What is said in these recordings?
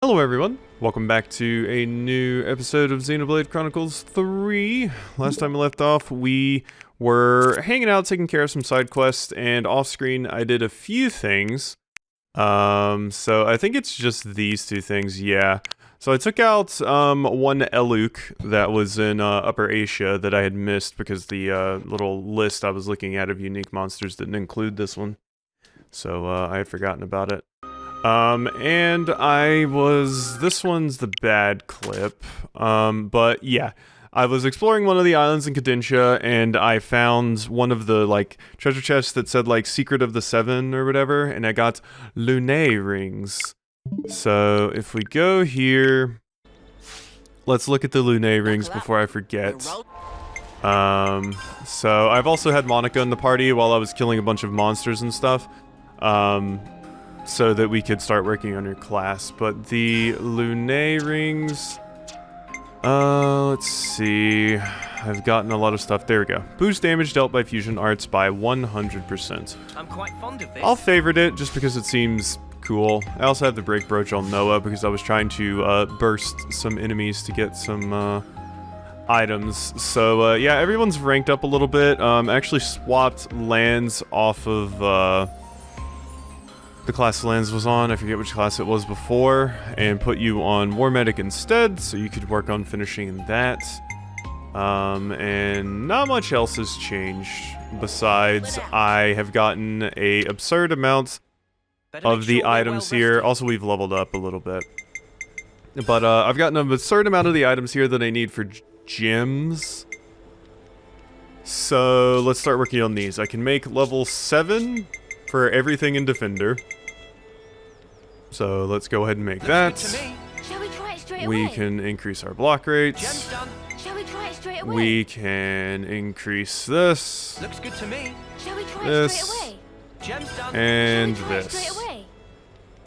Hello everyone, welcome back to a new episode of Xenoblade Chronicles 3. Last time we left off, we were hanging out, taking care of some side quests, and off-screen I did a few things. So I think it's just these two things, yeah. So I took out one Eluk that was in Upper Asia that I had missed because the little list I was looking at of unique monsters didn't include this one. So I had forgotten about it. And this one's the bad clip, but yeah, I was exploring one of the islands in Cadentia, and I found one of the, treasure chests that said, Secret of the Seven or whatever, and I got Lunae rings. So, if we go here, let's look at the Lunae rings before I forget. So I've also had Monica in the party while I was killing a bunch of monsters and stuff. So that we could start working on your class. But the Lunae rings... let's see... I've gotten a lot of stuff. There we go. Boost damage dealt by fusion arts by 100%. I'm quite fond of this. I'll favorite it just because it seems cool. I also have the break brooch on Noah because I was trying to burst some enemies to get some items. So yeah, everyone's ranked up a little bit. I actually swapped lands off of... the class Lands was on, I forget which class it was before, and put you on War Medic instead, so you could work on finishing that. And not much else has changed, besides I have gotten a absurd amount of the items here. Also, we've leveled up a little bit. But I've gotten an absurd amount of the items here that I need for gems. So let's start working on these. I can make level 7 for everything in Defender. So let's go ahead and make that. Shall we try it straight We away? can increase our block rates. Gem's done. Shall we try it straight away? We can increase this. Looks good to me. Shall we try this, it straight away? Gem's done. and Shall we try it straight this. away?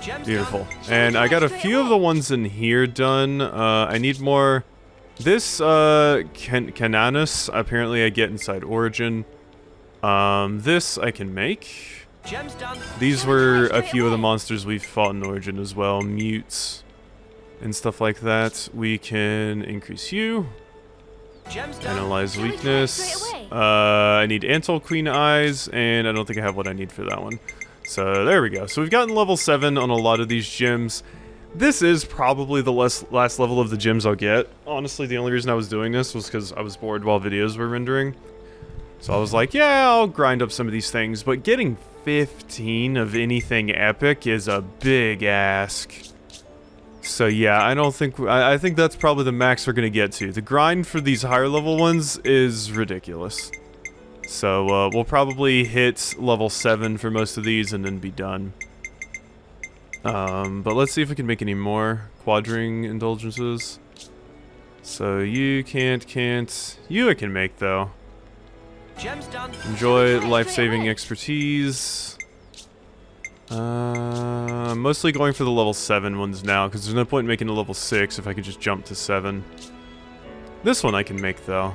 Gem's Beautiful. done. And I got a few of the ones in here done. I need more. This Cananus, apparently I get inside Origin. This I can make. Gem's done. These were a few of the monsters we've fought in Origin as well. Mutes and stuff like that. We can increase you. Gem's done. Analyze Shall we try it weakness. straight away? I need Antal Queen Eyes, and I don't think I have what I need for that one. So there we go. So we've gotten level 7 on a lot of these gems. This is probably the last level of the gems I'll get. Honestly, the only reason I was doing this was because I was bored while videos were rendering. So I was like, yeah, I'll grind up some of these things, but getting 15 of anything epic is a big ask. So yeah, I think that's probably the max we're gonna get to. The grind for these higher level ones is ridiculous. So we'll probably hit level 7 for most of these and then be done. But let's see if we can make any more quadring indulgences. So you can't. You I can make though. Gem's done. Enjoy life-saving expertise. I'm mostly going for the level 7 ones now, because there's no point in making a level 6 if I could just jump to 7. This one I can make, though.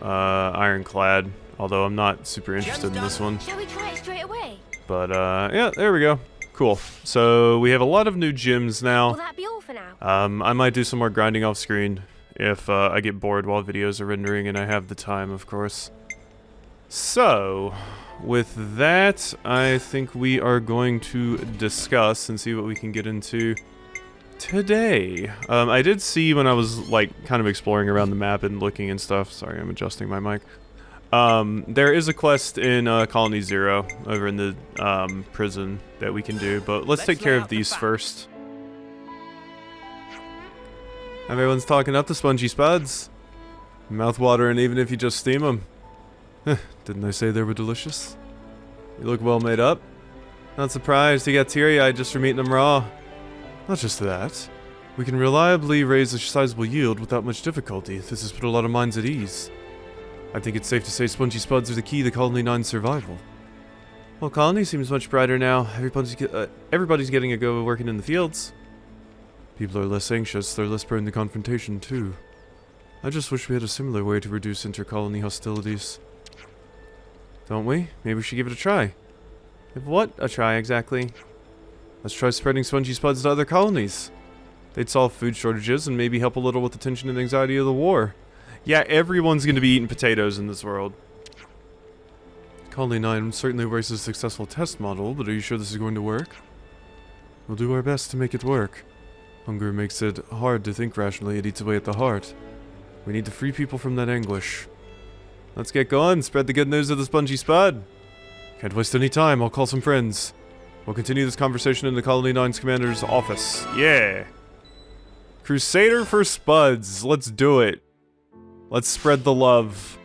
Ironclad, although I'm not super interested in this one. Shall we try it straight away? But, yeah, there we go. Cool. So, we have a lot of new gems Will now. that be all for now? I might do some more grinding off-screen if I get bored while videos are rendering and I have the time, of course. So, with that, I think we are going to discuss and see what we can get into today. I did see when I was, kind of exploring around the map and looking and stuff. Sorry, I'm adjusting my mic. There is a quest in Colony Zero over in the prison that we can do, but let's take care of these first. Everyone's talking up the spongy spuds. Mouth-watering even if you just steam them. Didn't I say they were delicious? You look well made up. Not surprised you got teary-eyed just from eating them raw. Not just that. We can reliably raise a sizable yield without much difficulty. This has put a lot of minds at ease. I think it's safe to say spongy spuds are the key to Colony 9's survival. Well, Colony seems much brighter now. Everybody's getting a go working in the fields. People are less anxious. They're less prone to confrontation, too. I just wish we had a similar way to reduce inter-colony hostilities. Don't we? Maybe we should give it a try. Give what a try, exactly? Let's try spreading spongy spuds to other colonies. They'd solve food shortages and maybe help a little with the tension and anxiety of the war. Yeah, everyone's gonna be eating potatoes in this world. Colony 9 certainly works as a successful test model, but are you sure this is going to work? We'll do our best to make it work. Hunger makes it hard to think rationally, it eats away at the heart. We need to free people from that anguish. Let's get going, spread the good news of the spongy spud. Can't waste any time, I'll call some friends. We'll continue this conversation in the Colony 9's commander's office. Yeah! Crusader for spuds, let's do it. Let's spread the love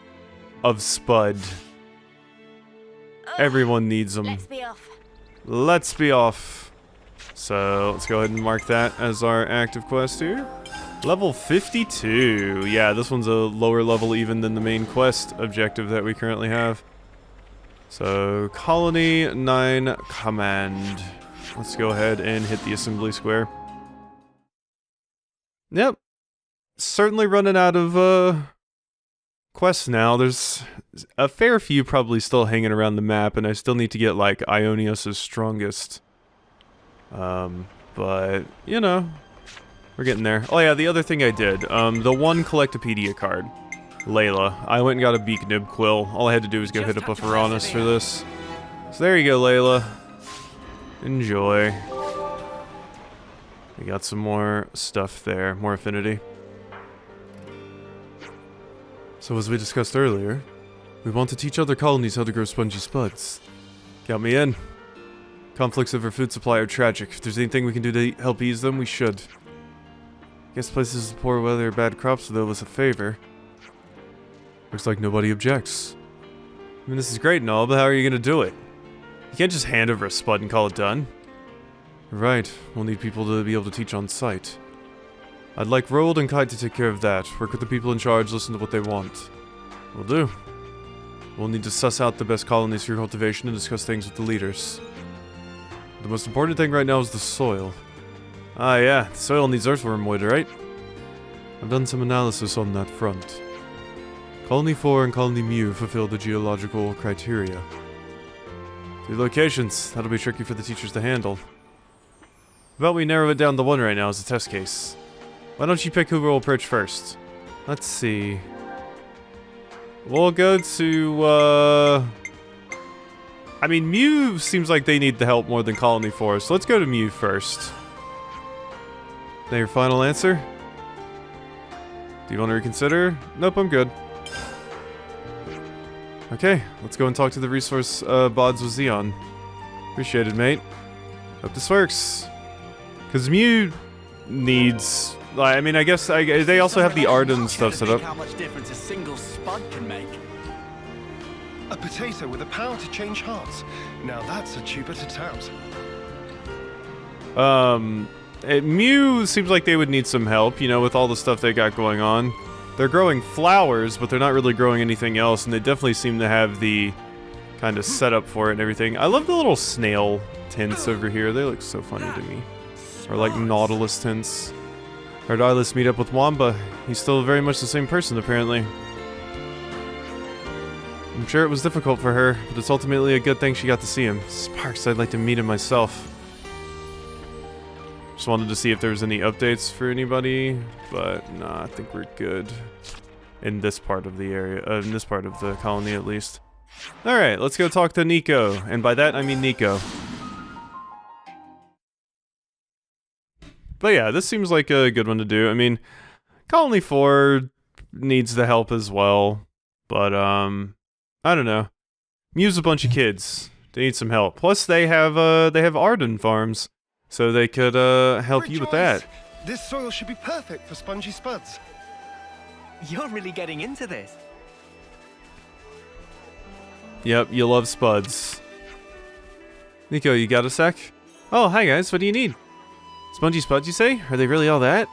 of spud. Everyone needs them. Let's be off. Let's be off. So, let's go ahead and mark that as our active quest here. Level 52. Yeah, this one's a lower level even than the main quest objective that we currently have. So, Colony 9 Command. Let's go ahead and hit the assembly square. Yep. Certainly running out of, quests now. There's a fair few probably still hanging around the map, and I still need to get, like, Ionios' strongest. But, you know, we're getting there. Oh yeah, the other thing I did, the one Collectopedia card, Layla. I went and got a Beak Nib Quill. All I had to do was go hit up a Ferranis for this. So there you go, Layla. Enjoy. We got some more stuff there, more affinity. So as we discussed earlier, we want to teach other colonies how to grow spongy spuds. Count me in. Conflicts over food supply are tragic. If there's anything we can do to help ease them, we should. Guess places with poor weather or bad crops will do us a favor. Looks like nobody objects. I mean, this is great and all, but how are you gonna do it? You can't just hand over a spud and call it done. Right, we'll need people to be able to teach on site. I'd like Roald and Kite to take care of that. Work with the people in charge, listen to what they want. Will do. We'll need to suss out the best colonies for your cultivation and discuss things with the leaders. The most important thing right now is the soil. Ah yeah, the soil needs earthworm wood, right? I've done some analysis on that front. Colony 4 and Colony Mu fulfill the geological criteria. 3 locations, that'll be tricky for the teachers to handle. How about we narrow it down to 1 right now as a test case? Why don't you pick who will approach first? Let's see. We'll go to, I mean, Mu seems like they need the help more than Colony 4, so let's go to Mu first. Now your final answer? Do you want to reconsider? Nope, I'm good. Okay, let's go and talk to the resource bods with Xeon. Appreciate it, mate. Hope this works. Because Mu needs... I mean, I guess they also have the Arden stuff set up. How much difference a single spud can make. A potato with the power to change hearts. Now that's a tuber to tout. Mu seems like they would need some help, you know, with all the stuff they got going on. They're growing flowers, but they're not really growing anything else, and they definitely seem to have the kind of setup for it and everything. I love the little snail tints over here. They look so funny to me. Or like Nautilus tints. Heard Eyeless meet up with Wamba. He's still very much the same person, apparently. I'm sure it was difficult for her, but it's ultimately a good thing she got to see him. Sparks, I'd like to meet him myself. Just wanted to see if there was any updates for anybody, but nah, I think we're good. In this part of the area, in this part of the colony at least. Alright, let's go talk to Nico, and by that I mean Nico. But yeah, this seems like a good one to do. I mean, Colony 4 needs the help as well, but I don't know. Mu's a bunch of kids. They need some help. Plus they have Arden farms, so they could help you with that. This soil should be perfect for spongy spuds. You're really getting into this. Yep, you love spuds. Nico, you got a sec? Oh, hi guys, what do you need? Spongy spuds, you say? Are they really all that?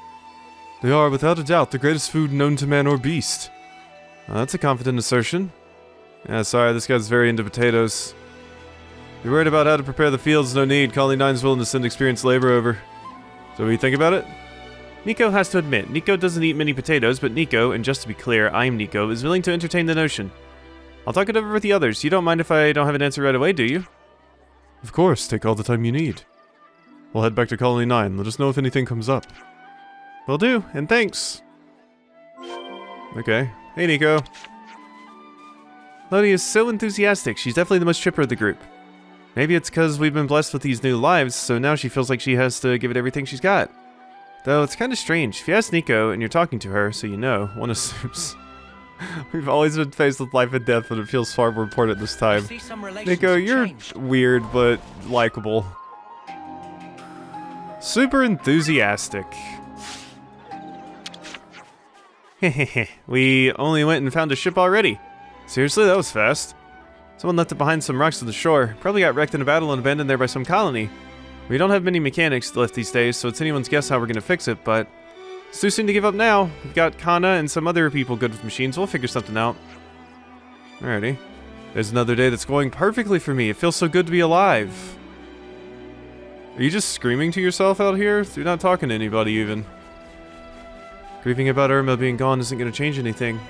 They are, without a doubt, the greatest food known to man or beast. That's a confident assertion. Yeah, sorry, this guy's very into potatoes. You're worried about how to prepare the fields, no need. Colony 9's willing to send experienced labor over. So what do you think about it? Nico has to admit, Nico doesn't eat many potatoes, but Nico, and just to be clear, I'm Nico, is willing to entertain the notion. I'll talk it over with the others. You don't mind if I don't have an answer right away, do you? Of course, take all the time you need. We'll head back to Colony 9. Let us know if anything comes up. Will do, and thanks. Okay. Hey, Nico. Lodi is so enthusiastic. She's definitely the most chipper of the group. Maybe it's because we've been blessed with these new lives, so now she feels like she has to give it everything she's got. Though it's kind of strange. If you ask Nico and you're talking to her, so you know, one assumes. We've always been faced with life and death, but it feels far more important this I time. see some relations Nico, have you're changed. weird, but likable. Super enthusiastic. Hehehe, we only went and found a ship already. Seriously, that was fast. Someone left it behind some rocks to the shore. Probably got wrecked in a battle and abandoned there by some colony. We don't have many mechanics left these days, so it's anyone's guess how we're gonna fix it, but it's too soon to give up now. We've got Kana and some other people good with machines. We'll figure something out. Alrighty. There's another day that's going perfectly for me. It feels so good to be alive. Are you just screaming to yourself out here? You're not talking to anybody even. Grieving about Irma being gone isn't going to change anything.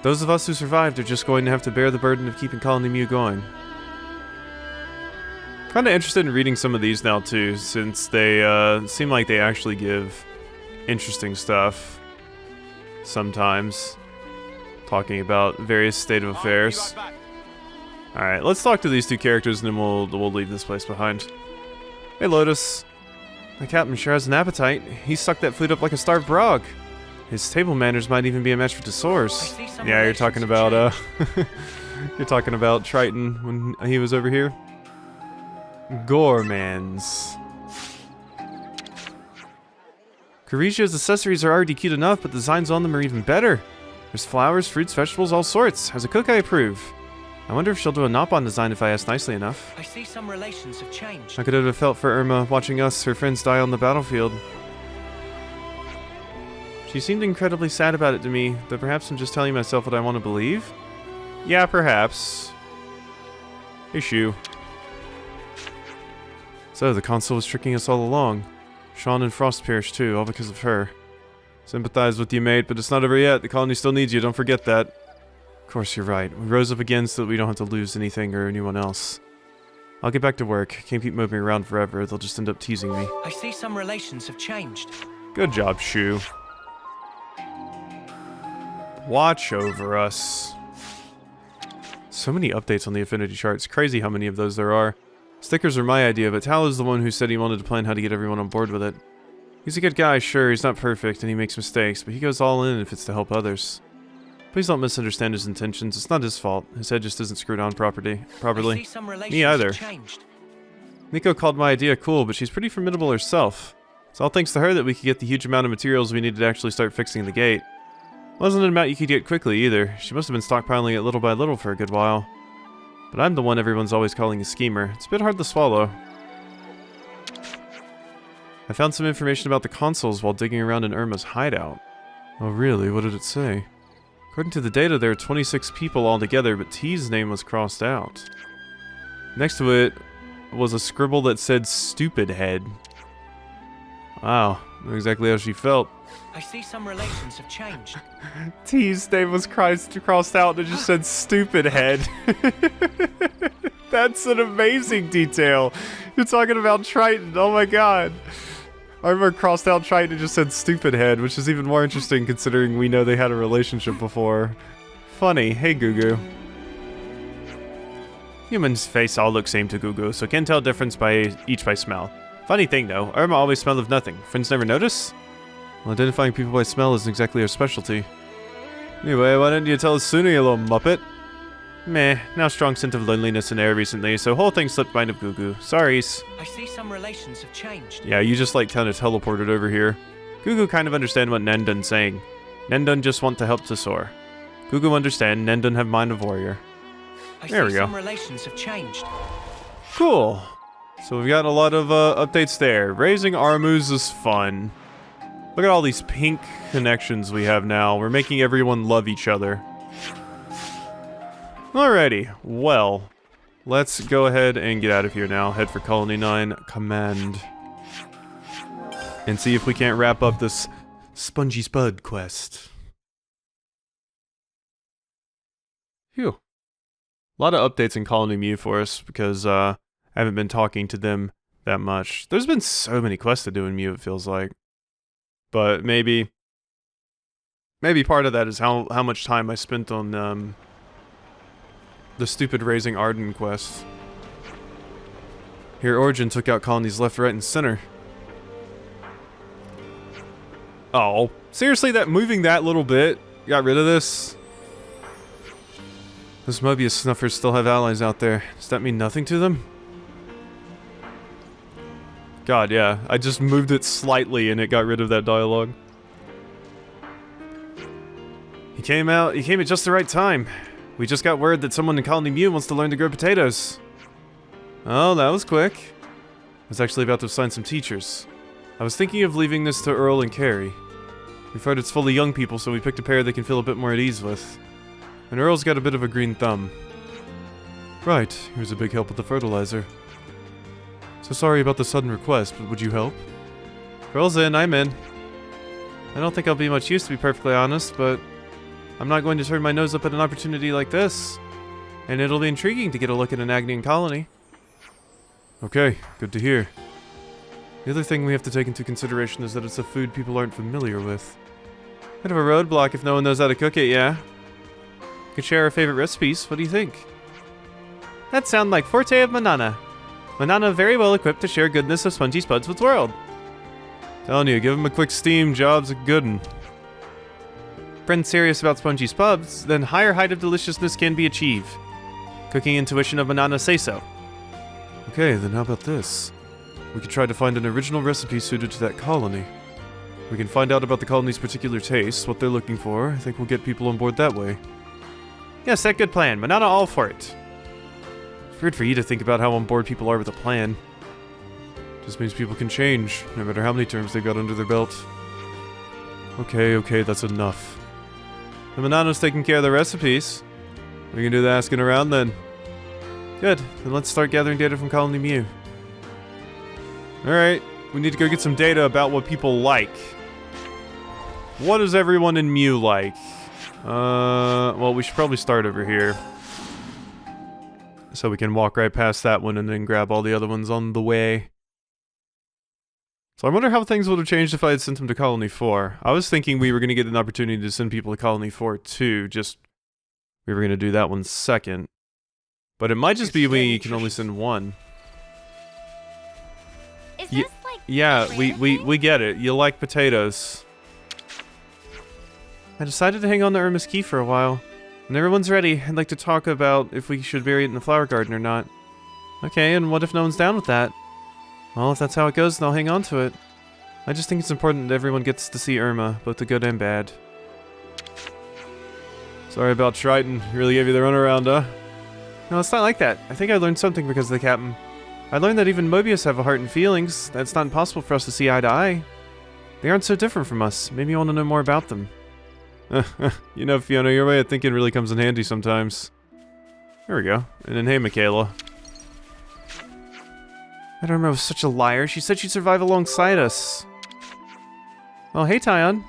Those of us who survived are just going to have to bear the burden of keeping Colony Mu going. Kinda interested in reading some of these now too, since they seem like they actually give interesting stuff. Sometimes. Talking about various state of affairs. Alright, let's talk to these two characters and then we'll leave this place behind. Hey Lotus. The captain sure has an appetite. He sucked that food up like a starved frog. His table manners might even be a match for Desaur's. Yeah, you're talking about you're talking about Triton when he was over here. Gormans. Carisha's accessories are already cute enough, but the designs on them are even better. There's flowers, fruits, vegetables, all sorts. As a cook, I approve. I wonder if she'll do a Nopon design if I ask nicely enough. I see some relations have changed. How could it have felt for Irma watching us, her friends, die on the battlefield? She seemed incredibly sad about it to me, though perhaps I'm just telling myself what I want to believe? Yeah, perhaps. Hey, Shu. So, the console was tricking us all along. Sean and Frost perished too, all because of her. Sympathize with you, mate, but it's not over yet. The colony still needs you, don't forget that. Of course, you're right. We rose up again so that we don't have to lose anything or anyone else. I'll get back to work. Can't keep moving around forever. They'll just end up teasing me. I see some relations have changed. Good job, Shu. Watch over us. So many updates on the affinity chart. It's crazy how many of those there are. Stickers are my idea, but Tal is the one who said he wanted to plan how to get everyone on board with it. He's a good guy, sure, he's not perfect and he makes mistakes, but he goes all in if it's to help others. Please don't misunderstand his intentions. It's not his fault. His head just isn't screwed on properly. I see some relations Me either. have changed. Nico called my idea cool, but she's pretty formidable herself. It's all thanks to her that we could get the huge amount of materials we needed to actually start fixing the gate. Wasn't an amount you could get quickly either. She must have been stockpiling it little by little for a good while. But I'm the one everyone's always calling a schemer. It's a bit hard to swallow. I found some information about the consoles while digging around in Irma's hideout. Oh really? What did it say? According to the data, there are 26 people altogether, but T's name was crossed out. Next to it was a scribble that said "Stupid Head." Wow, not exactly how she felt. I see some relations have changed. T's name was crossed out and it just said "Stupid Head." That's an amazing detail. You're talking about Triton, oh my god. I remember crossed out Triton and just said "Stupid Head," which is even more interesting considering we know they had a relationship before. Funny. Hey, Gugu. Humans' face all look same to Gugu, so can't tell difference by each by smell. Funny thing though, Irma always smell of nothing. Friends never notice? Well, identifying people by smell isn't exactly our specialty. Anyway, why didn't you tell us sooner, you little muppet? Meh, now strong scent of loneliness in air recently, so whole thing slipped mind of Gugu. Sorries. I see some relations have changed. Yeah, you just like kind of teleported over here. Gugu kind of understand what Nendun's saying. Nendun just want to help Tesor. Gugu understand, Nendun have mind of warrior. There we go. Some relations have changed. Cool. So we've got a lot of updates there. Raising Armus is fun. Look at all these pink connections we have now. We're making everyone love each other. Alrighty, well, let's go ahead and get out of here now. Head for Colony 9 Command. And see if we can't wrap up this Spongy Spud quest. Phew. A lot of updates in Colony Mu for us because I haven't been talking to them that much. There's been so many quests to do in Mew, it feels like. But maybe part of that is how much time I spent on the stupid Raising Arden quest. Here, Origin took out colonies left, right, and center. Oh, seriously, that moving that little bit got rid of this? Those Mobius snuffers still have allies out there. Does that mean nothing to them? God, yeah. I just moved it slightly and it got rid of that dialogue. He came at just the right time. We just got word that someone in Colony Mew wants to learn to grow potatoes. Oh, that was quick. I was actually about to assign some teachers. I was thinking of leaving this to Earl and Carrie. We've heard it's full of young people, so we picked a pair they can feel a bit more at ease with. And Earl's got a bit of a green thumb. Right, here's a big help with the fertilizer. So sorry about the sudden request, but would you help? Earl's in, I'm in. I don't think I'll be much use, to be perfectly honest, but I'm not going to turn my nose up at an opportunity like this. And it'll be intriguing to get a look at an Agnian colony. Okay, good to hear. The other thing we have to take into consideration is that it's a food people aren't familiar with. Bit of a roadblock if no one knows how to cook it, yeah? Could share our favorite recipes, what do you think? That sounds like forte of Manana. Manana very well equipped to share goodness of Spongy Spuds with the world. Telling you, give him a quick steam, job's a good'un. Friend serious about Spongy Spuds, then higher height of deliciousness can be achieved. Cooking intuition of Manana say so. Okay, then how about this? We could try to find an original recipe suited to that colony. We can find out about the colony's particular tastes, what they're looking for. I think we'll get people on board that way. Yes, that good plan. Manana all for it. It's weird for you to think about how on board people are with a plan. Just means people can change, no matter how many terms they've got under their belt. Okay, that's enough. The Manana's taking care of the recipes. We can do the asking around then. Good, then let's start gathering data from Colony Mew. Alright, we need to go get some data about what people like. What does everyone in Mew like? Well, we should probably start over here. So we can walk right past that one and then grab all the other ones on the way. So I wonder how things would have changed if I had sent them to Colony 4. I was thinking we were going to get an opportunity to send people to Colony 4 too, just we were going to do that one second. But it might just be we can only send one. Is this like Yeah, we get it. You like potatoes. I decided to hang on to Irma's key for a while. When everyone's ready, I'd like to talk about if we should bury it in the flower garden or not. Okay, and what if no one's down with that? Well, if that's how it goes, then I'll hang on to it. I just think it's important that everyone gets to see Irma, both the good and bad. Sorry about Triton. He really gave you the runaround, huh? No, it's not like that. I think I learned something because of the captain. I learned that even Mobius have a heart and feelings. That it's not impossible for us to see eye to eye. They aren't so different from us. Maybe you want to know more about them. You know, Fiona, your way of thinking really comes in handy sometimes. There we go. And then, hey, Michaela. That Irma was such a liar. She said she'd survive alongside us. Well, hey, Tyon.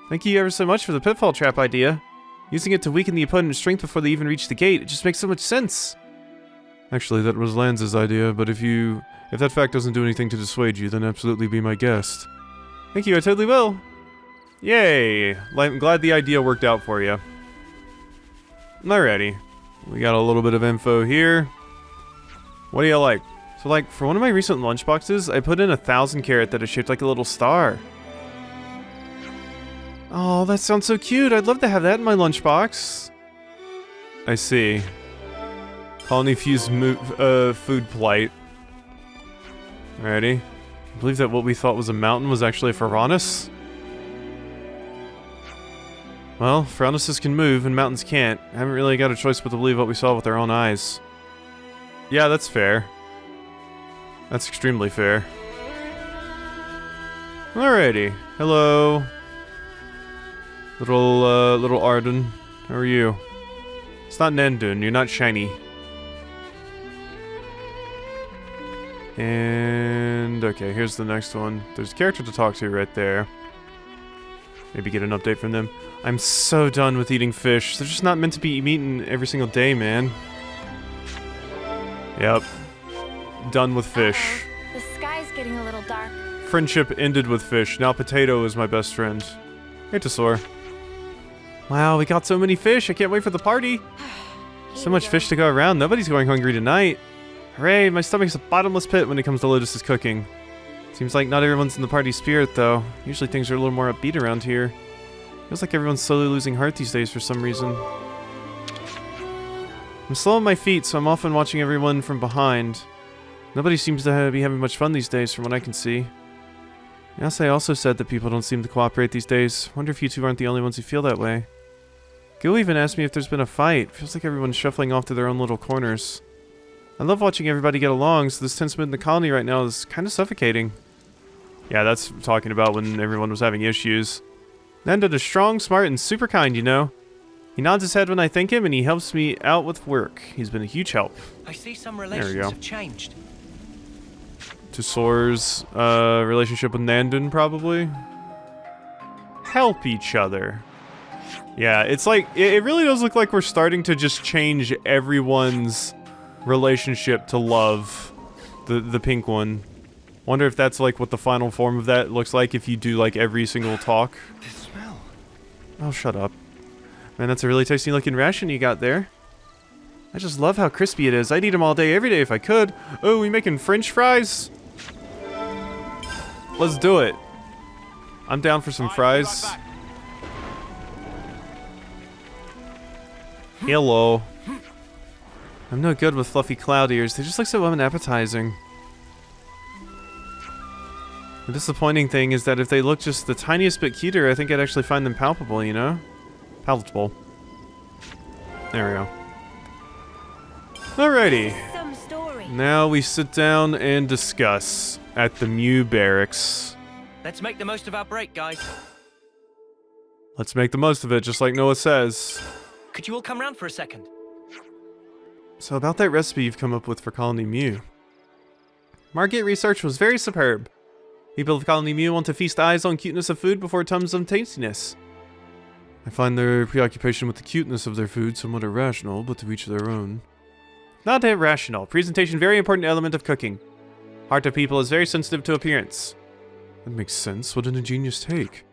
Thank you ever so much for the pitfall trap idea. Using it to weaken the opponent's strength before they even reach the gate. It just makes so much sense. Actually, that was Lance's idea, but if that fact doesn't do anything to dissuade you, then absolutely be my guest. Thank you, I totally will. Yay! I'm glad the idea worked out for you. Alrighty. We got a little bit of info here. What do you like? So, like, for one of my recent lunchboxes, I put in a 1,000 carat that is shaped like a little star. Oh, that sounds so cute. I'd love to have that in my lunchbox. I see. Colony fused food plight. Alrighty. I believe that what we thought was a mountain was actually a Pharaonis. Well, Pharaonises can move and mountains can't. I haven't really got a choice but to believe what we saw with our own eyes. Yeah, that's fair. That's extremely fair. Alrighty. Hello. Little Arden. How are you? It's not Nandun, you're not shiny. And okay, here's the next one. There's a character to talk to right there. Maybe get an update from them. I'm so done with eating fish. They're just not meant to be eaten every single day, man. Yep. Done with fish. The sky getting a little dark. Friendship ended with fish. Now Potato is my best friend. Hey, Tesor. Wow, we got so many fish. I can't wait for the party. So much fish to go around. Nobody's going hungry tonight. Hooray, my stomach's a bottomless pit when it comes to Lotus's cooking. Seems like not everyone's in the party spirit, though. Usually things are a little more upbeat around here. Feels like everyone's slowly losing heart these days for some reason. I'm slow on my feet, so I'm often watching everyone from behind. Nobody seems to be having much fun these days, from what I can see. Yasei also said that people don't seem to cooperate these days. Wonder if you two aren't the only ones who feel that way. Gil even asked me if there's been a fight. Feels like everyone's shuffling off to their own little corners. I love watching everybody get along, so this tense mood in the colony right now is kind of suffocating. Yeah, that's talking about when everyone was having issues. Nandun is strong, smart, and super kind, you know. He nods his head when I thank him, and he helps me out with work. He's been a huge help. I see some we relations go. have changed. Tesor's relationship with Nandun, probably. Help each other. Yeah, it's like, it really does look like we're starting to just change everyone's relationship to love. The pink one. Wonder if that's like what the final form of that looks like if you do like every single talk. This smell. Oh, shut up. Man, that's a really tasty looking ration you got there. I just love how crispy it is. I'd eat them all day, every day if I could. Oh, we making French fries? Let's do it. I'm down for some fries. Hello. I'm no good with fluffy cloud ears. They just look so unappetizing. The disappointing thing is that if they look just the tiniest bit cuter, I think I'd actually find them palpable, you know? Palatable. There we go. Alrighty. Some story. Now we sit down and discuss at the Mew Barracks. Let's make the most of our break, guys. Let's make the most of it, just like Noah says. Could you all come round for a second? So about that recipe you've come up with for Colony Mew. Market research was very superb. People of Colony Mew want to feast eyes on cuteness of food before tums of tastiness. I find their preoccupation with the cuteness of their food somewhat irrational, but to each their own. Not irrational. Presentation, very important element of cooking. Heart of people is very sensitive to appearance. That makes sense. What an ingenious take.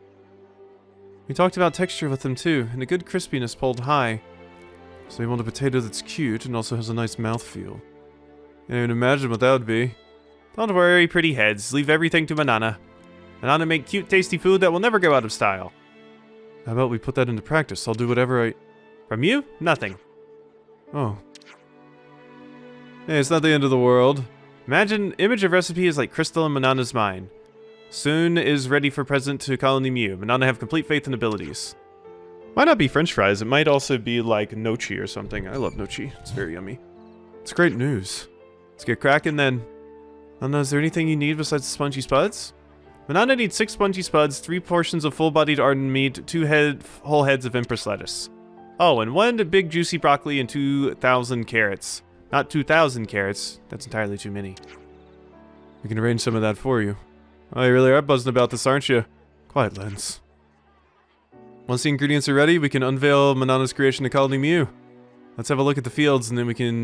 We talked about texture with them too, and a good crispiness pulled high. So they want a potato that's cute and also has a nice mouthfeel. Can't even imagine what that would be. Don't worry, pretty heads. Leave everything to Manana. Manana make cute, tasty food that will never go out of style. How about we put that into practice? I'll do whatever I... From you? Nothing. Oh. Hey, it's not the end of the world. Imagine image of recipe is like Crystal in Manana's mind. Soon is ready for present to Colony Mew. Manana have complete faith and abilities. Might not be French fries. It might also be like nochi or something. I love nochi. It's very yummy. It's great news. Let's get cracking then. Manana, is there anything you need besides the spongy spuds? Manana needs 6 spongy spuds, 3 portions of full-bodied ardent meat, 2 whole heads of empress lettuce. Oh, and 1 big juicy broccoli and 2,000 carrots. Not 2,000 carrots. That's entirely too many. We can arrange some of that for you. Oh, you really are buzzing about this, aren't you? Quiet, Lens. Once the ingredients are ready, we can unveil Manana's creation to Colony Mew. Let's have a look at the fields, and then we can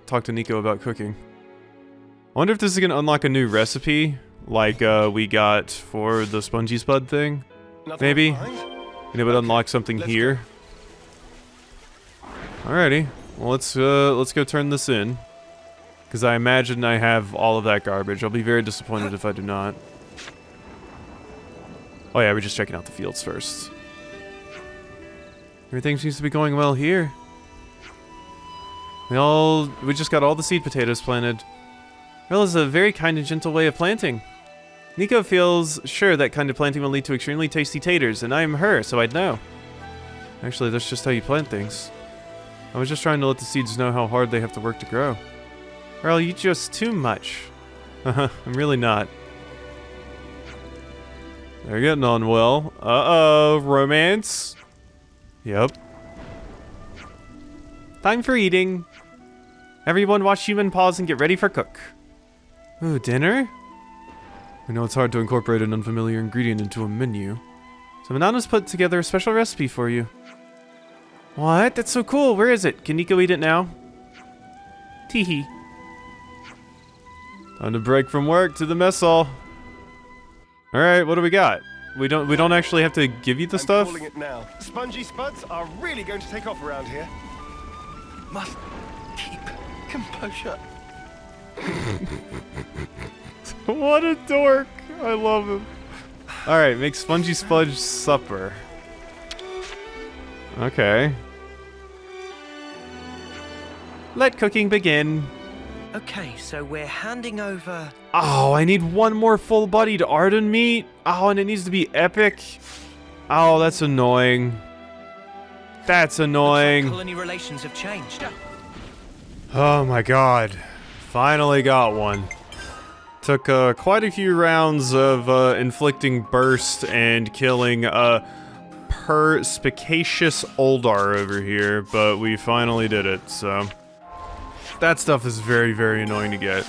talk to Nico about cooking. I wonder if this is going to unlock a new recipe, like we got for the spongy spud thing. Nothing Maybe. behind? And it would unlock something let's here. Alrighty. Well, let's go turn this in. Because I imagine I have all of that garbage. I'll be very disappointed if I do not. Oh yeah, we're just checking out the fields first. Everything seems to be going well here. We just got all the seed potatoes planted. Well, it's a very kind and gentle way of planting. Nico feels sure that kind of planting will lead to extremely tasty taters, and I am her, so I'd know. Actually, that's just how you plant things. I was just trying to let the seeds know how hard they have to work to grow. Earl, you just too much. I'm really not. They're getting on well. Uh-oh, romance. Yep. Time for eating. Everyone watch human pause and get ready for cook. Ooh, dinner? I know it's hard to incorporate an unfamiliar ingredient into a menu. So Manana's put together a special recipe for you. What? That's so cool. Where is it? Can Nico eat it now? Teehee. On the break from work to the mess hall. Alright, what do we got? We don't actually have to give you the I'm stuff? calling it now. Spongy spuds are really going to take off around here. Must keep composure. What a dork. I love him. Alright, make Spongy Spudge supper. Okay. Let cooking begin. Okay, so we're handing over. Oh, I need one more full-bodied Arden meat. Oh, and it needs to be epic. Oh, that's annoying. That's annoying. Colony relations have changed. Oh my god. Finally got one. Took quite a few rounds of inflicting burst and killing perspicacious Oldar over here, but we finally did it, so... That stuff is very, very annoying to get.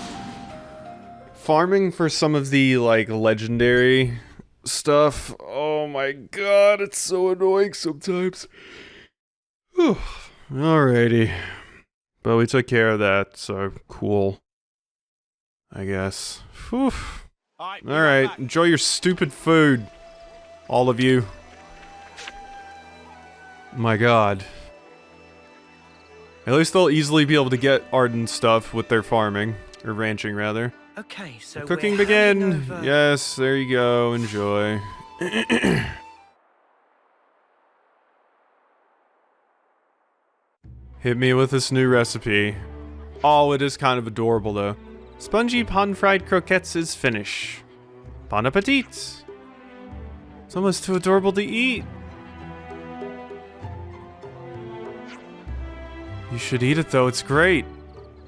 Farming for some of the, like, legendary stuff, oh my god, it's so annoying sometimes. Whew. Alrighty. But we took care of that, so cool. I guess. Whew. Alright, enjoy your stupid food. All of you. My god. At least they'll easily be able to get Arden stuff with their farming. Or ranching, rather. Okay, so Cooking we're handing begin! over- Yes, there you go, enjoy. Hit me with this new recipe. Oh, it is kind of adorable though. Spongy pan-fried croquettes is finished. Bon appetit! It's almost too adorable to eat. You should eat it though, it's great.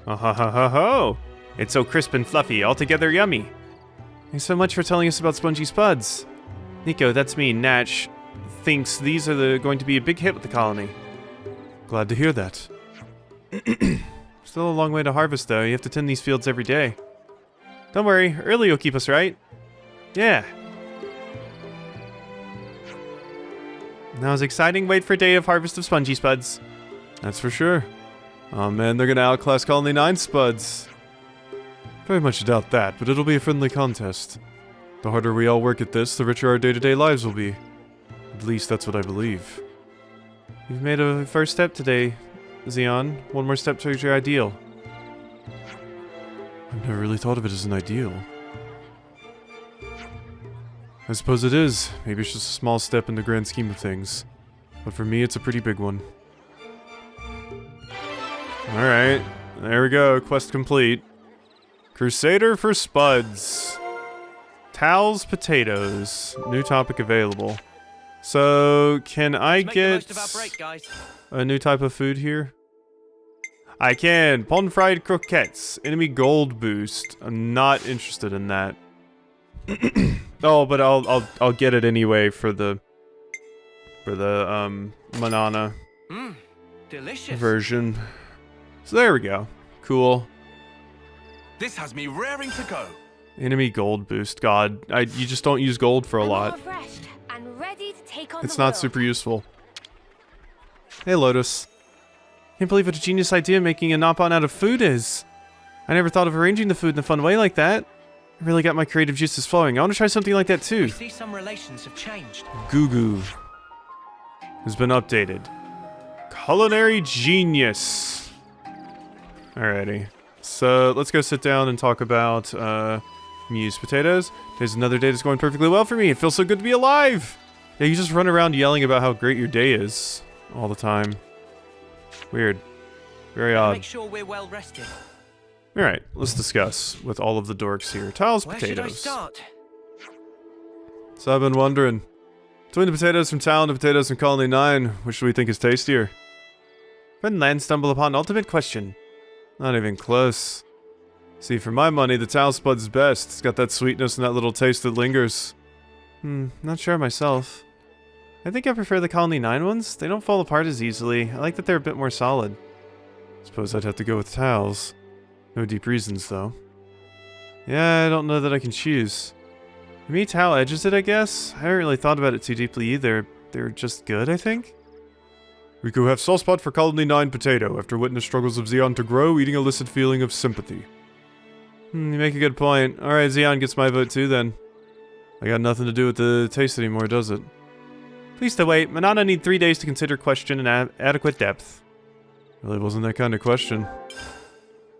Oh ho ho ho ho! It's so crisp and fluffy, altogether yummy. Thanks so much for telling us about Spongy Spuds. Nico, that's me, Natch, thinks these are going to be a big hit with the colony. Glad to hear that. Still a long way to harvest though, you have to tend these fields every day. Don't worry, early will keep us right. Yeah. Now's exciting wait for day of harvest of Spongy Spuds. That's for sure. Oh man, they're gonna outclass Colony 9 Spuds. Very much doubt that, but it'll be a friendly contest. The harder we all work at this, the richer our day-to-day lives will be. At least that's what I believe. You've made a first step today, Xeon. One more step towards your ideal. I've never really thought of it as an ideal. I suppose it is. Maybe it's just a small step in the grand scheme of things. But for me, it's a pretty big one. Alright, there we go, quest complete. Crusader for Spuds. Tal's Potatoes. New topic available. So, can I Let's make the get most of our break, guys. a new type of food here? I can! Pan-fried croquettes. Enemy gold boost. I'm not interested in that. Oh, but I'll get it anyway for the Manana Mmm, delicious. version. So there we go. Cool. This has me raring to go. Enemy gold boost. God, you just don't use gold for a I'm lot. refreshed and ready to take on It's the not world. super useful. Hey, Lotus. Can't believe what a genius idea making a Nopon out of food is. I never thought of arranging the food in a fun way like that. I really got my creative juices flowing. I want to try something like that too. We see some relations have changed. Goo Goo has been updated. Culinary genius. Alrighty. So let's go sit down and talk about Muse potatoes. There's another day that's going perfectly well for me. It feels so good to be alive. Yeah, you just run around yelling about how great your day is all the time. Weird. Very odd. Make sure we're well rested. Alright, let's discuss with all of the dorks here. Tal's Where potatoes. should I start? So I've been wondering, between the potatoes from Tal and the potatoes from Colony 9, which do we think is tastier? Friend Land stumbled upon ultimate question. Not even close. See, for my money, the Tal Spud's best. It's got that sweetness and that little taste that lingers. Not sure myself. I think I prefer the Colony 9 ones. They don't fall apart as easily. I like that they're a bit more solid. Suppose I'd have to go with Tal's. No deep reasons, though. Yeah, I don't know that I can choose. For me, Tal edges it, I guess. I haven't really thought about it too deeply either. They're just good, I think? Riku have soft spot for Colony 9 potato. After witness struggles of Xeon to grow, eating elicit feeling of sympathy. You make a good point. Alright, Xeon gets my vote too then. I got nothing to do with the taste anymore, does it? Please stay wait. Manana need 3 days to consider question in adequate depth. Really wasn't that kind of question.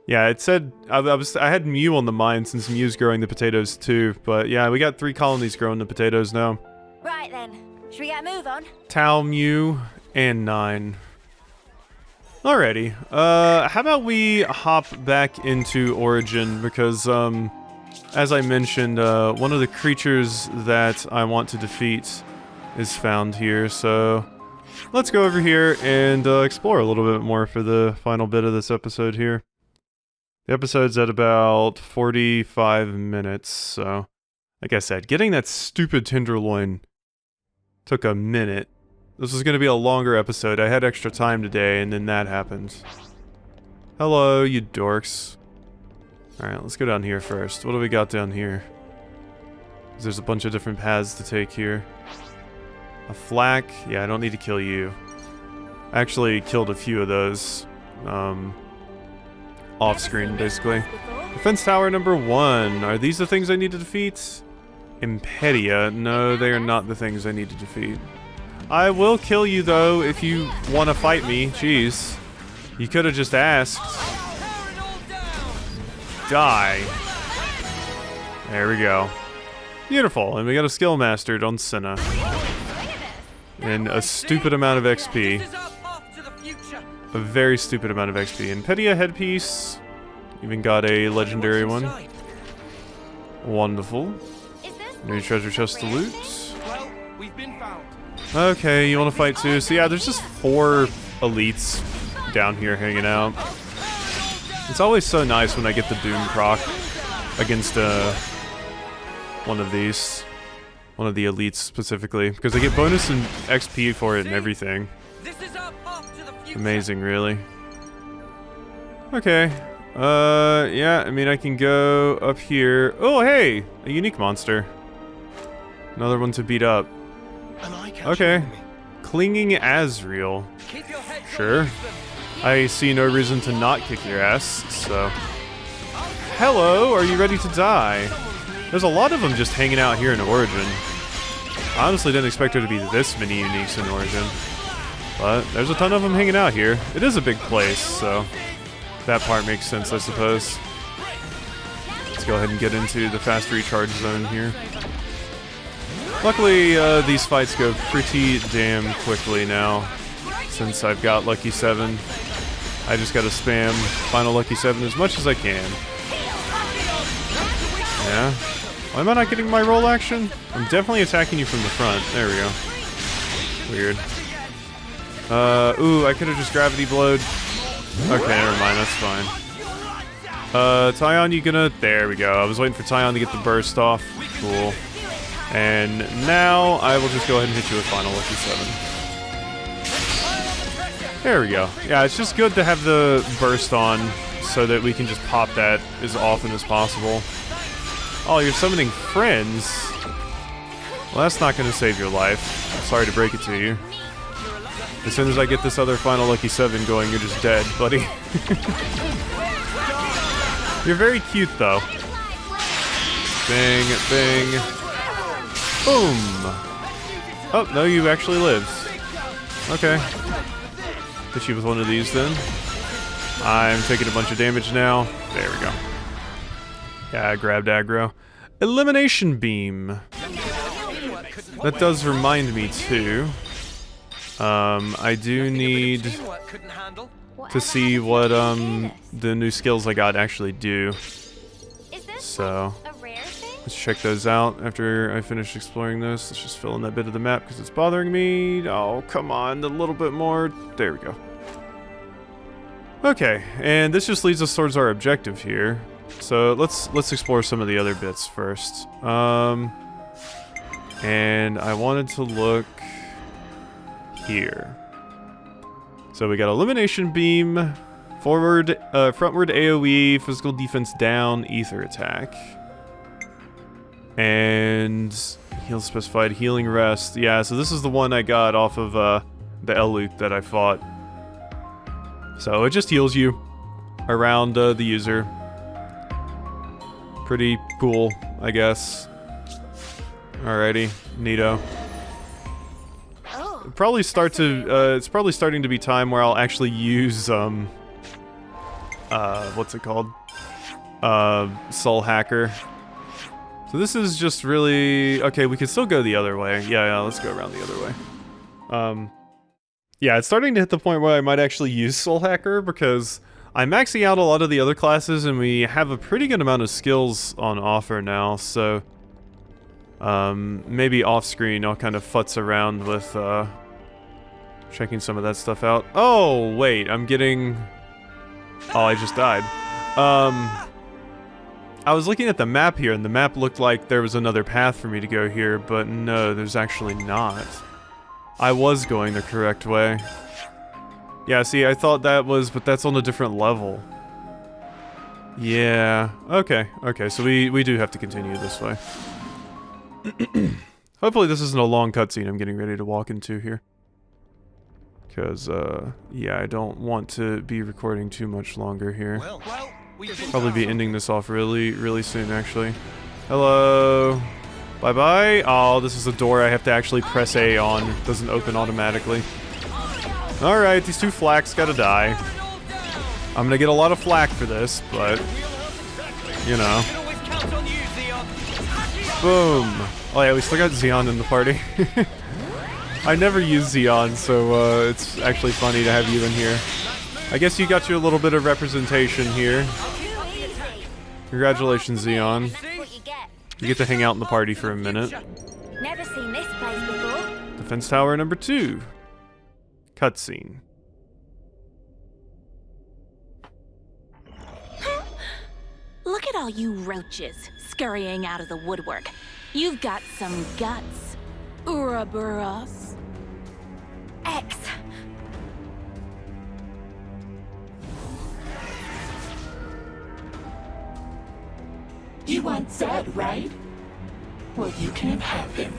Yeah, it said I had Mew on the mind since Mew's growing the potatoes too, but yeah, we got 3 colonies growing the potatoes now. Right then, should we get a move on? Tau, Mew, and 9. Alrighty, how about we hop back into Origin, because, as I mentioned, one of the creatures that I want to defeat is found here, so let's go over here and explore a little bit more for the final bit of this episode here. The episode's at about 45 minutes, so like I said, getting that stupid Tenderloin took a minute. This was going to be a longer episode. I had extra time today, and then that happened. Hello, you dorks. Alright, let's go down here first. What do we got down here? There's a bunch of different paths to take here. A flak? Yeah, I don't need to kill you. I actually killed a few of those. Off-screen, basically. Defense tower number 1. Are these the things I need to defeat? Impedia. No, they are not the things I need to defeat. I will kill you, though, if you want to fight me. Jeez. You could have just asked. Die. There we go. Beautiful. And we got a skill mastered on Senna. And a stupid amount of XP. A very stupid amount of XP. Impedia headpiece. Even got a legendary one. Wonderful. New treasure chest to loot. Well, we've been found. Okay, you want to fight too? So yeah, there's just 4 elites down here hanging out. It's always so nice when I get the Doom proc against one of these. One of the elites specifically. Because I get bonus and XP for it and everything. This is our path to the future. Amazing, really. Okay. Yeah, I mean, I can go up here. Oh, hey! A unique monster. Another one to beat up. Okay. Clinging Azrael. Keep your head Sure. I see no reason to not kick your ass, so... Hello, are you ready to die? There's a lot of them just hanging out here in Origin. I honestly didn't expect there to be this many uniques in Origin. But there's a ton of them hanging out here. It is a big place, so... that part makes sense, I suppose. Let's go ahead and get into the fast recharge zone here. Luckily, these fights go pretty damn quickly now, since I've got Lucky 7. I just gotta spam Final Lucky 7 as much as I can. Yeah? Why am I not getting my roll action? I'm definitely attacking you from the front. There we go. Weird. Ooh, I could've just gravity blowed. Okay, never mind, that's fine. Tyon, you gonna... There we go. I was waiting for Tyon to get the burst off. Cool. And now, I will just go ahead and hit you with Final Lucky 7. There we go. Yeah, it's just good to have the burst on so that we can just pop that as often as possible. Oh, you're summoning friends? Well, that's not going to save your life. Sorry to break it to you. As soon as I get this other Final Lucky 7 going, you're just dead, buddy. You're very cute, though. Bang, bang. Boom! Oh, no, you actually lived. Okay. Hit you with one of these, then. I'm taking a bunch of damage now. There we go. Yeah, I grabbed aggro. Elimination Beam. That does remind me, too. I do need to see what, the new skills I got actually do. So... let's check those out after I finish exploring this. Let's just fill in that bit of the map because it's bothering me. Oh, come on, a little bit more. There we go. Okay, and this just leads us towards our objective here. So let's explore some of the other bits first. And I wanted to look here. So we got Elimination Beam, forward, frontward AoE, physical defense down, ether attack. And heal specified healing rest. Yeah, so this is the one I got off of the L-loop that I fought. So it just heals you around the user. Pretty cool, I guess. Alrighty, neato. Oh, Probably start to, it's probably starting to be time where I'll actually use, what's it called? Soul Hacker. So this is just really, okay, we can still go the other way. Yeah, let's go around the other way. Yeah, it's starting to hit the point where I might actually use Soul Hacker because I'm maxing out a lot of the other classes and we have a pretty good amount of skills on offer now, so maybe off screen I'll kind of futz around with checking some of that stuff out. Oh, wait, I'm getting... Oh, I just died. I was looking at the map here and the map looked like there was another path for me to go here, but no, there's actually not. I was going the correct way. Yeah, see, I thought that was, but that's on a different level. Yeah, okay, so we do have to continue this way. Hopefully this isn't a long cutscene I'm getting ready to walk into here. Because, yeah, I don't want to be recording too much longer here. Well, we've been Probably be found. ending this off really soon, actually. Hello? Bye-bye? Oh, this is a door I have to actually press A on. It doesn't open automatically. Alright, these two flaks gotta die. I'm gonna get a lot of flack for this, but... You know. Can always count on you, Xeon. Boom! Oh yeah, we still got Xeon in the party. I never use Xeon, so it's actually funny to have you in here. I guess you got you a little bit of representation here. too easy. Congratulations, Xeon. That's what you get. You get to hang out in the party for a minute. Never seen this place before. Defense Tower number 2. Cutscene. Look at all you roaches scurrying out of the woodwork. You've got some guts, Ouroboros. X. You want Zed, right? Well, you can't have him.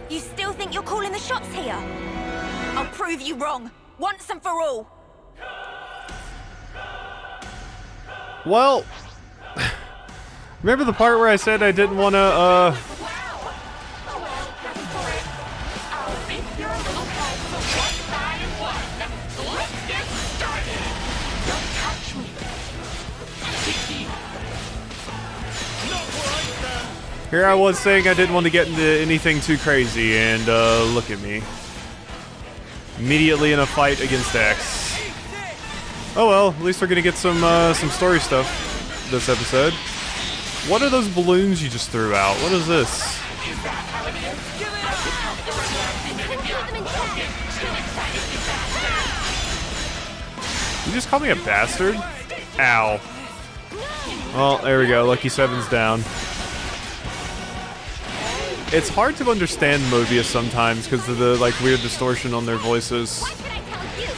You still think you're calling the shots here? I'll prove you wrong, once and for all. Well, remember the part where I said I didn't want to, Here I was saying I didn't want to get into anything too crazy, and look at me. Immediately in a fight against X. Oh well, at least we're gonna get some story stuff this episode. What are those balloons you just threw out? What is this? You just called me a bastard? Ow. Well, there we go. Lucky 7's down. It's hard to understand Mobius sometimes because of the like weird distortion on their voices. Why should I count you?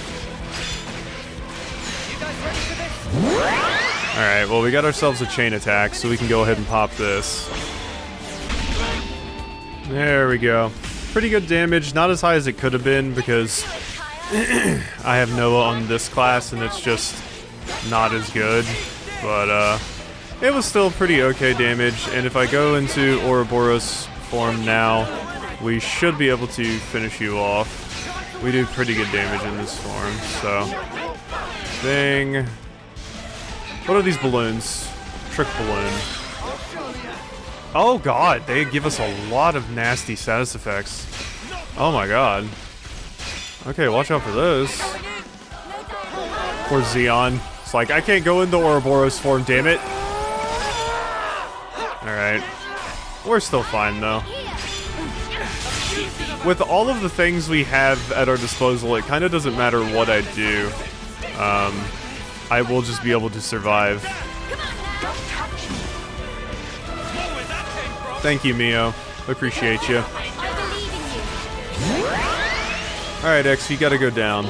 You guys ready for this? Alright, well we got ourselves a chain attack, so we can go ahead and pop this. There we go. Pretty good damage, not as high as it could have been because I have Noah on this class and it's just not as good. But it was still pretty okay damage, and if I go into Ouroboros form now, we should be able to finish you off. We do pretty good damage in this form, so... Thing... What are these balloons? Trick balloon. Oh god, they give us a lot of nasty status effects. Oh my god. Okay, watch out for those. Poor Xeon. It's like, I can't go into Ouroboros form, damn it. Alright. We're still fine, though. With all of the things we have at our disposal, it kind of doesn't matter what I do. I will just be able to survive. Thank you, Mio. Appreciate you. Alright, X, you gotta go down.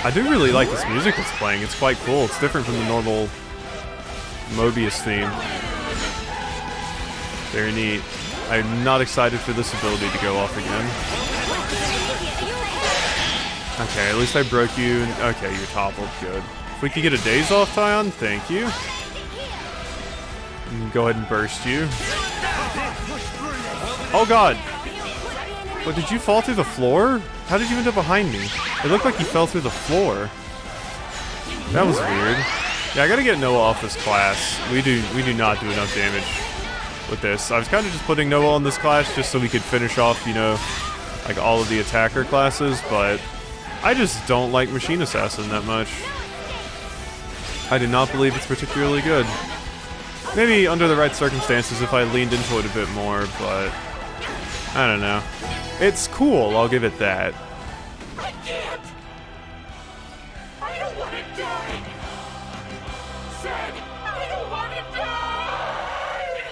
I do really like this music that's playing. It's quite cool. It's different from the normal Mobius theme. Very neat. I'm not excited for this ability to go off again. Okay, at least I broke you. Okay, you're toppled. Good. If we could get a days off tie on, thank you. And go ahead and burst you. Oh god! What, did you fall through the floor? How did you end up behind me? It looked like you fell through the floor. That was weird. Yeah, I gotta get Noah off this class. We do not do enough damage with this. I was kind of just putting Noah on this class just so we could finish off, you know, like all of the attacker classes, but I just don't like Machine Assassin that much. I do not believe it's particularly good. Maybe under the right circumstances if I leaned into it a bit more, but I don't know. It's cool, I'll give it that. I can't! I don't want to die! Said, I don't want to die!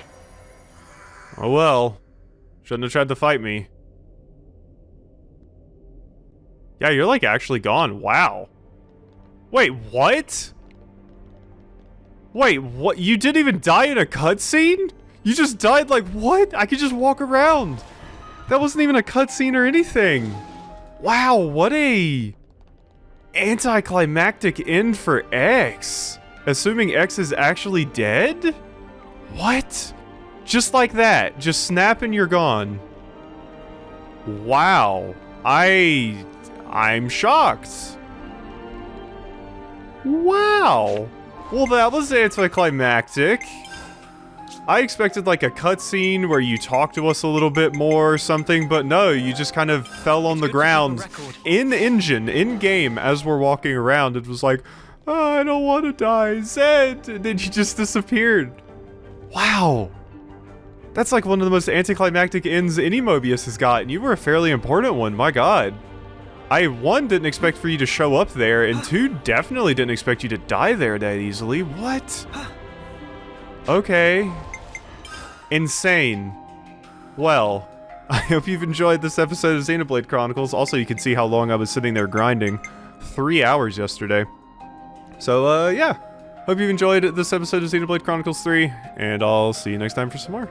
Oh well. Shouldn't have tried to fight me. Yeah, you're like actually gone. Wow. Wait, what? Wait, what? You didn't even die in a cutscene? You just died like what? I could just walk around. That wasn't even a cutscene or anything. Wow, what a anticlimactic end for X. Assuming X is actually dead? What? Just like that. Just snap and you're gone. Wow. I'm shocked. Wow. Well, that was anticlimactic. I expected like a cutscene where you talk to us a little bit more or something, but no, you just kind of fell on the ground in game as we're walking around. It was like, oh, I don't want to die, Zed, and then you just disappeared. Wow. That's like one of the most anticlimactic ends any Mobius has gotten. You were a fairly important one, my god. I, 1, didn't expect for you to show up there, and 2, definitely didn't expect you to die there that easily. What? Okay. Insane. Well, I hope you've enjoyed this episode of Xenoblade Chronicles. Also, you can see how long I was sitting there grinding. 3 hours yesterday. So, yeah. Hope you've enjoyed this episode of Xenoblade Chronicles 3, and I'll see you next time for some more.